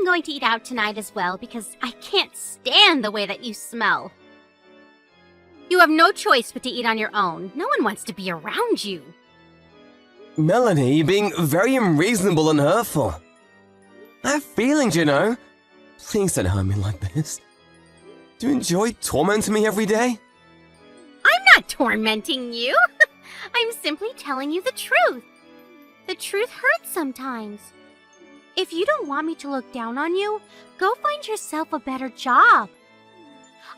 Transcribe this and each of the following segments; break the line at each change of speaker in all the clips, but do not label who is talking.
I'm going to eat out tonight as well because I can't stand the way that you smell. You have no choice but to eat on your own. No one wants to be around you.
Melanie, you're being very unreasonable and hurtful. I have feelings, you know. Please don't hurt me like this. Do you enjoy tormenting me every day?
I'm not tormenting you. I'm simply telling you the truth. The truth hurts sometimes. If you don't want me to look down on you, go find yourself a better job.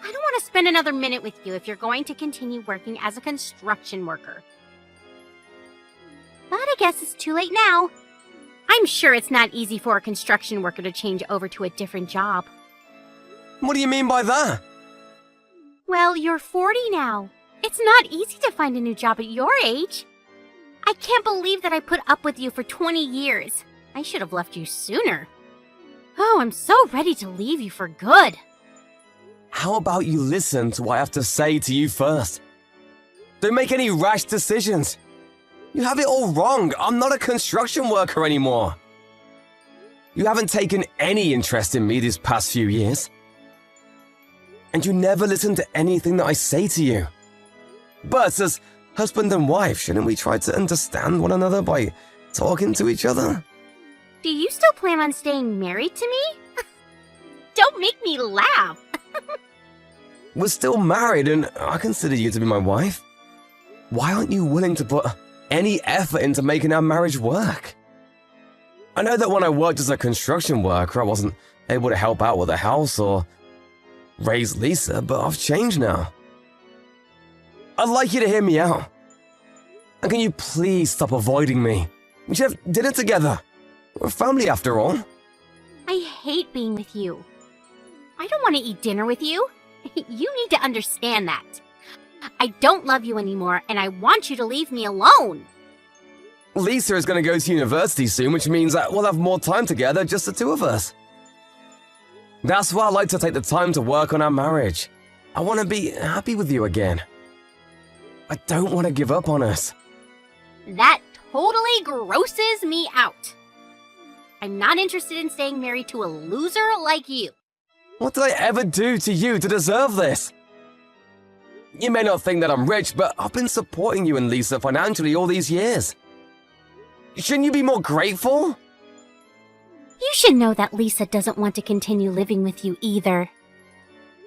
I don't want to spend another minute with you if you're going to continue working as a construction worker. But I guess it's too late now. I'm sure it's not easy for a construction worker to change over to a different job.
What do you mean by that?
Well, you're 40 now. It's not easy to find a new job at your age. I can't believe that I put up with you for 20 years. I should have left you sooner. Oh, I'm so ready to leave you for good.
How about you listen to what I have to say to you first? Don't make any rash decisions. You have it all wrong. I'm not a construction worker anymore. You haven't taken any interest in me these past few years. And you never listen to anything that I say to you. But as husband and wife, shouldn't we try to understand one another by talking to each other?
Do you still plan on staying married to me? Don't make me laugh.
We're still married and I consider you to be my wife. Why aren't you willing to put any effort into making our marriage work? I know that when I worked as a construction worker, I wasn't able to help out with the house or raise Lisa, but I've changed now. I'd like you to hear me out. And can you please stop avoiding me? We should have dinner together. We're family after all.
I hate being with you. I don't want to eat dinner with you. You need to understand that. I don't love you anymore, and I want you to leave me alone.
Lisa is going to go to university soon, which means that we'll have more time together, just the two of us. That's why I like to take the time to work on our marriage. I want to be happy with you again. I don't want to give up on us.
That totally grosses me out. I'm not interested in staying married to a loser like you.
What did I ever do to you to deserve this? You may not think that I'm rich, but I've been supporting you and Lisa financially all these years. Shouldn't you be more grateful?
You should know that Lisa doesn't want to continue living with you either.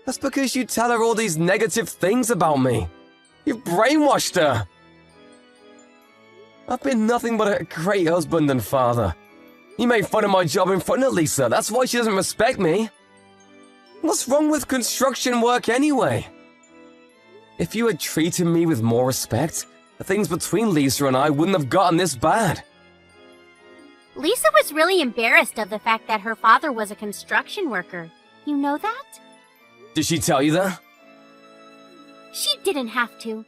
That's because you tell her all these negative things about me. You've brainwashed her. I've been nothing but a great husband and father. You made fun of my job in front of Lisa. That's why she doesn't respect me. What's wrong with construction work anyway? If you had treated me with more respect, the things between Lisa and I wouldn't have gotten this bad.
Lisa was really embarrassed of the fact that her father was a construction worker. You know that?
Did she tell you that?
She didn't have to.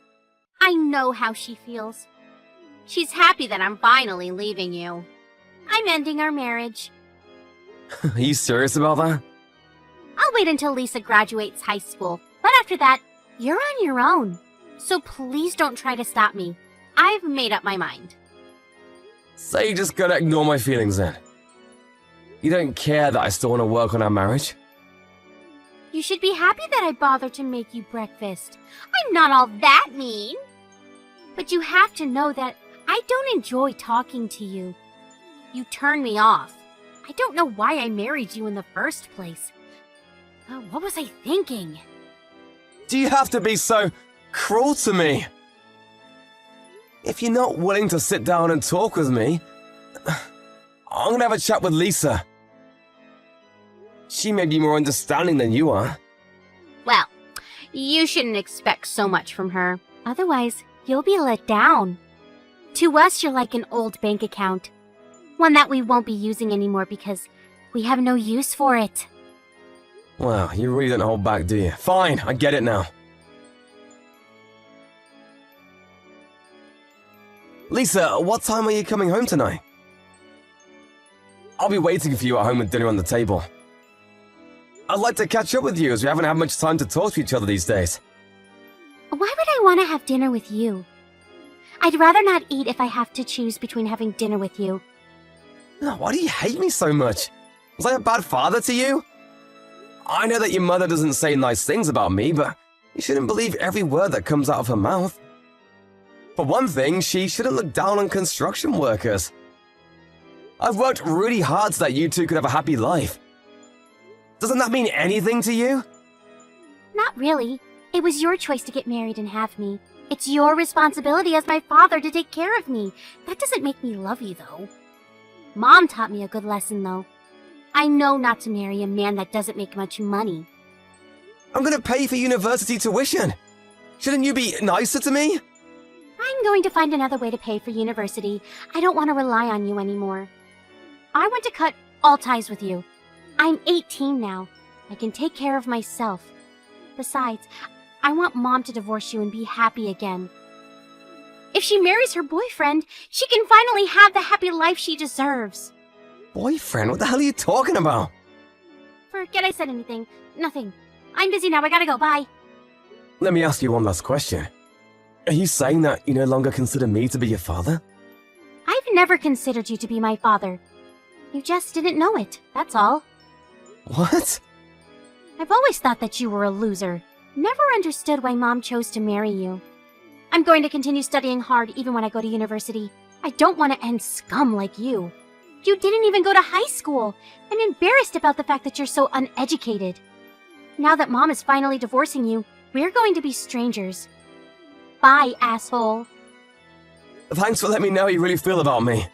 I know how she feels. She's happy that I'm finally leaving you. I'm ending our marriage.
Are you serious about that?
I'll wait until Lisa graduates high school, but after that, you're on your own. So please don't try to stop me. I've made up my mind.
So you're just gonna ignore my feelings then? You don't care that I still want to work on our marriage?
You should be happy that I bothered to make you breakfast. I'm not all that mean. But you have to know that I don't enjoy talking to you. You turn me off. I don't know why I married you in the first place. What was I thinking?
Do you have to be so cruel to me? If you're not willing to sit down and talk with me, I'm gonna have a chat with Lisa. She may be more understanding than you are.
Well, you shouldn't expect so much from her. Otherwise, you'll be let down. To us, you're like an old bank account. One that we won't be using anymore because we have no use for it.
Wow, you really don't hold back, do you? Fine, I get it now. Lisa, what time are you coming home tonight? I'll be waiting for you at home with dinner on the table. I'd like to catch up with you as we haven't had much time to talk to each other these days.
Why would I want to have dinner with you? I'd rather not eat if I have to choose between having dinner with you.
Oh, why do you hate me so much? Was I a bad father to you? I know that your mother doesn't say nice things about me, but you shouldn't believe every word that comes out of her mouth. For one thing, she shouldn't look down on construction workers. I've worked really hard so that you two could have a happy life. Doesn't that mean anything to you?
Not really. It was your choice to get married and have me. It's your responsibility as my father to take care of me. That doesn't make me love you, though. Mom taught me a good lesson, though. I know not to marry a man that doesn't make much money.
I'm gonna pay for university tuition. Shouldn't you be nicer to me?
I'm going to find another way to pay for university. I don't want to rely on you anymore. I want to cut all ties with you. I'm 18 now. I can take care of myself. Besides, I want Mom to divorce you and be happy again. If she marries her boyfriend, she can finally have the happy life she deserves.
Boyfriend? What the hell are you talking about?
Forget I said anything. Nothing. I'm busy now. I gotta go. Bye.
Let me ask you one last question. Are you saying that you no longer consider me to be your father?
I've never considered you to be my father. You just didn't know it. That's all.
What?
I've always thought that you were a loser. Never understood why Mom chose to marry you. I'm going to continue studying hard even when I go to university. I don't want to end scum like you. You didn't even go to high school. I'm embarrassed about the fact that you're so uneducated. Now that Mom is finally divorcing you, we're going to be strangers. Bye, asshole.
Thanks for letting me know how you really feel about me.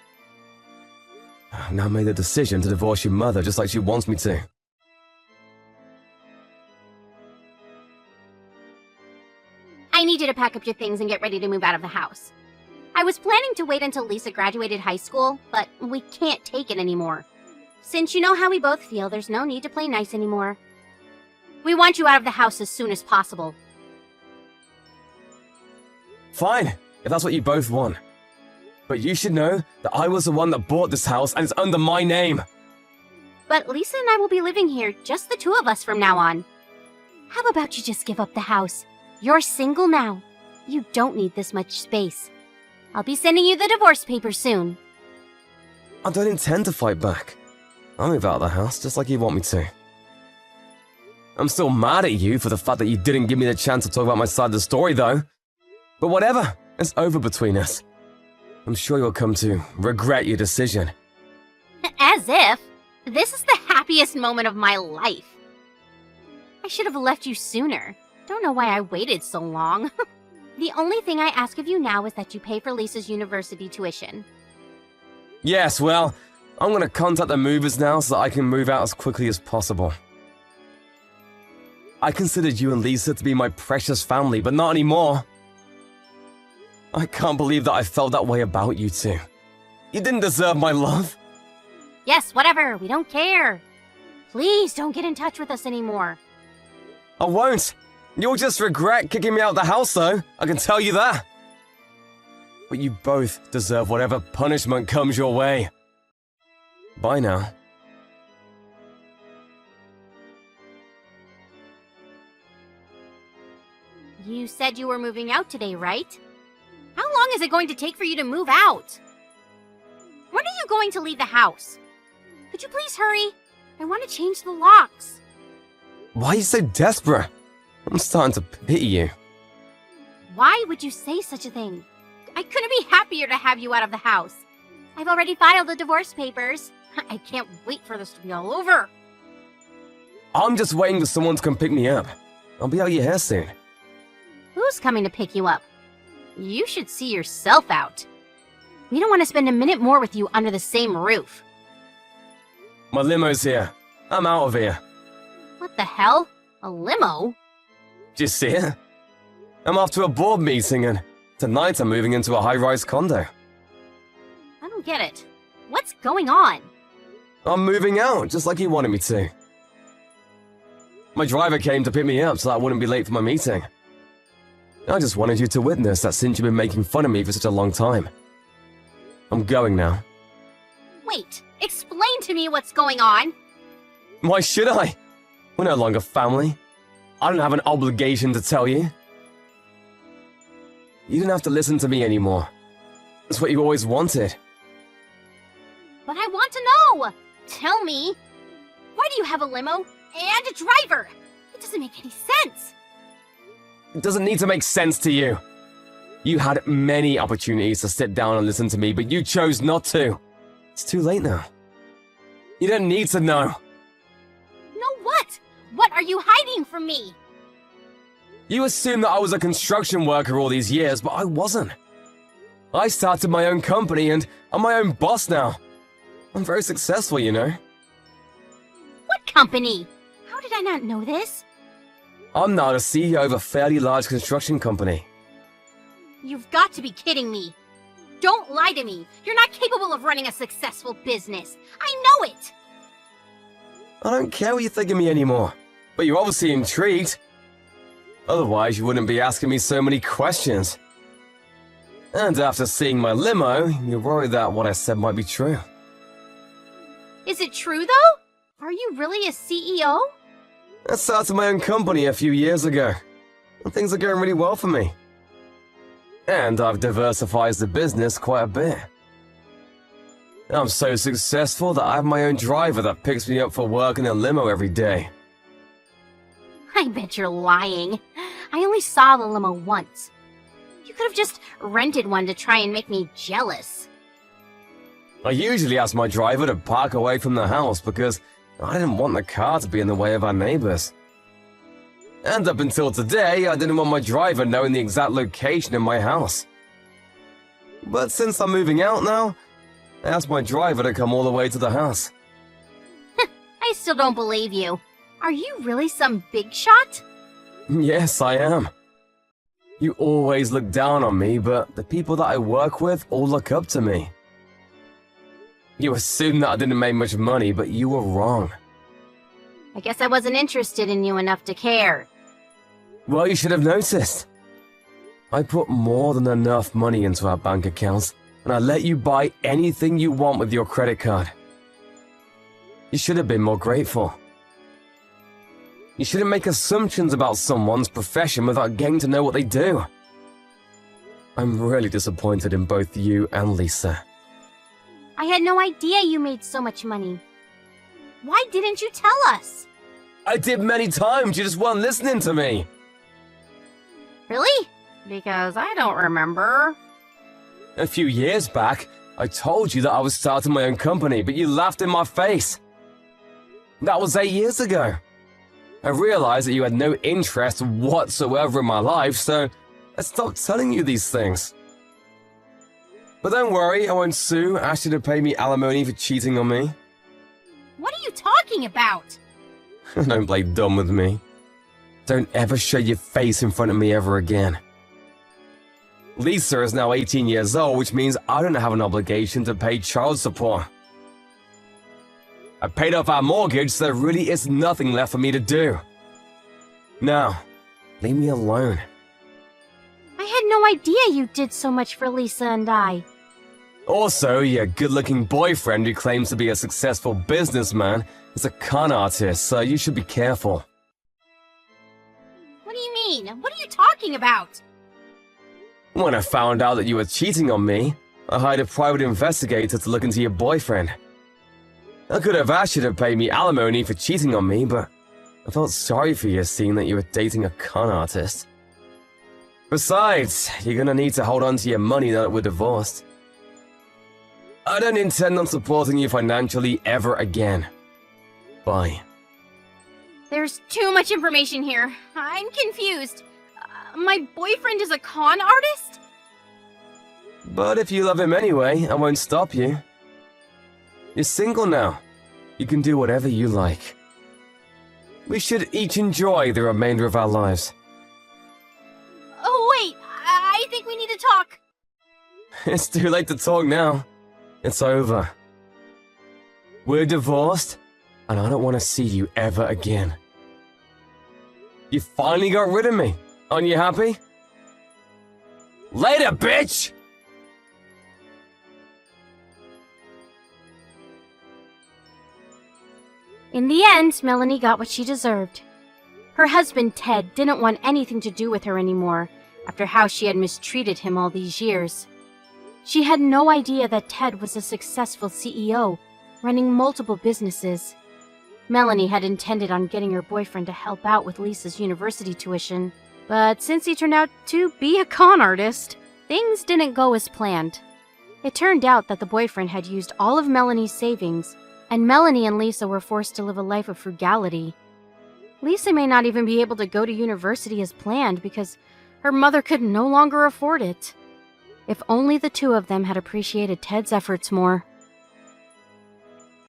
I've now made the decision to divorce your mother just like she wants me to.
I need you to pack up your things and get ready to move out of the house. I was planning to wait until Lisa graduated high school, but we can't take it anymore. Since you know how we both feel, there's no need to play nice anymore. We want you out of the house as soon as possible.
Fine, if that's what you both want. But you should know that I was the one that bought this house and it's under my name.
But Lisa and I will be living here, just the two of us from now on. How about you just give up the house? You're single now. You don't need this much space. I'll be sending you the divorce papers soon.
I don't intend to fight back. I'll move out of the house just like you want me to. I'm still mad at you for the fact that you didn't give me the chance to talk about my side of the story, though. But whatever, it's over between us. I'm sure you'll come to regret your decision.
As if. This is the happiest moment of my life. I should have left you sooner. Don't know why I waited so long. The only thing I ask of you now is that you pay for Lisa's university tuition.
Yes, well, I'm gonna contact the movers now so that I can move out as quickly as possible. I considered you and Lisa to be my precious family, but not anymore. I can't believe that I felt that way about you two. You didn't deserve my love.
Yes, whatever. We don't care. Please don't get in touch with us anymore.
I won't. You'll just regret kicking me out of the house, though. I can tell you that. But you both deserve whatever punishment comes your way. Bye now.
You said you were moving out today, right? How long is it going to take for you to move out? When are you going to leave the house? Could you please hurry? I want to change the locks.
Why are you so desperate? I'm starting to pity you.
Why would you say such a thing? I couldn't be happier to have you out of the house. I've already filed the divorce papers. I can't wait for this to be all over.
I'm just waiting for someone to come pick me up. I'll be out of your hair soon.
Who's coming to pick you up? You should see yourself out. We don't want to spend a minute more with you under the same roof.
My limo's here. I'm out of here.
What the hell? A limo?
Do you see it? I'm off to a board meeting and tonight I'm moving into a high-rise condo.
I don't get it. What's going on?
I'm moving out, just like you wanted me to. My driver came to pick me up so that I wouldn't be late for my meeting. I just wanted you to witness that since you've been making fun of me for such a long time. I'm going now.
Wait, explain to me what's going on.
Why should I? We're no longer family. I don't have an obligation to tell you. You didn't have to listen to me anymore. That's what you always wanted.
But I want to know! Tell me! Why do you have a limo and a driver? It doesn't make any sense.
It doesn't need to make sense to you. You had many opportunities to sit down and listen to me, but you chose not to. It's too late now. You don't need to know.
No what? What are you hiding from me?
You assumed that I was a construction worker all these years, but I wasn't. I started my own company and I'm my own boss now. I'm very successful, you know.
What company? How did I not know this?
I'm now the CEO of a fairly large construction company.
You've got to be kidding me. Don't lie to me. You're not capable of running a successful business. I know it.
I don't care what you think of me anymore, but you're obviously intrigued. Otherwise, you wouldn't be asking me so many questions. And after seeing my limo, you're worried that what I said might be true.
Is it true, though? Are you really a CEO?
I started my own company a few years ago, and things are going really well for me. And I've diversified the business quite a bit. I'm so successful that I have my own driver that picks me up for work in a limo every day.
I bet you're lying. I only saw the limo once. You could have just rented one to try and make me jealous.
I usually ask my driver to park away from the house because I didn't want the car to be in the way of our neighbors. And up until today, I didn't want my driver knowing the exact location of my house. But since I'm moving out now, I asked my driver to come all the way to the house.
I still don't believe you. Are you really some big shot?
Yes, I am. You always look down on me, but the people that I work with all look up to me. You assumed that I didn't make much money, but you were wrong.
I guess I wasn't interested in you enough to care.
Well, you should have noticed. I put more than enough money into our bank accounts, and I let you buy anything you want with your credit card. You should have been more grateful. You shouldn't make assumptions about someone's profession without getting to know what they do. I'm really disappointed in both you and Lisa.
I had no idea you made so much money. Why didn't you tell us?
I did many times, you just weren't listening to me.
Really? Because I don't remember.
A few years back, I told you that I was starting my own company, but you laughed in my face. That was 8 years ago. I realized that you had no interest whatsoever in my life, so I stopped telling you these things. But don't worry, I won't sue, ask you to pay me alimony for cheating on me.
What are you talking about?
Don't play dumb with me. Don't ever show your face in front of me ever again. Lisa is now 18 years old, which means I don't have an obligation to pay child support. I paid off our mortgage, so there really is nothing left for me to do. Now, leave me alone.
I had no idea you did so much for Lisa and I.
Also, your good-looking boyfriend who claims to be a successful businessman is a con artist, so you should be careful.
What do you mean? What are you talking about?
When I found out that you were cheating on me, I hired a private investigator to look into your boyfriend. I could have asked you to pay me alimony for cheating on me, but I felt sorry for you seeing that you were dating a con artist. Besides, you're gonna need to hold on to your money now that we're divorced. I don't intend on supporting you financially ever again. Bye.
There's too much information here. I'm confused. My boyfriend is a con artist?
But if you love him anyway, I won't stop you. You're single now. You can do whatever you like. We should each enjoy the remainder of our lives.
Oh, wait. I think we need to talk.
It's too late to talk now. It's over. We're divorced, and I don't want to see you ever again. You finally got rid of me. Aren't you happy? Later, bitch!
In the end, Melanie got what she deserved. Her husband, Ted, didn't want anything to do with her anymore after how she had mistreated him all these years. She had no idea that Ted was a successful CEO, running multiple businesses. Melanie had intended on getting her boyfriend to help out with Lisa's university tuition, but since he turned out to be a con artist, things didn't go as planned. It turned out that the boyfriend had used all of Melanie's savings, and Melanie and Lisa were forced to live a life of frugality. Lisa may not even be able to go to university as planned because her mother could no longer afford it. If only the two of them had appreciated Ted's efforts more.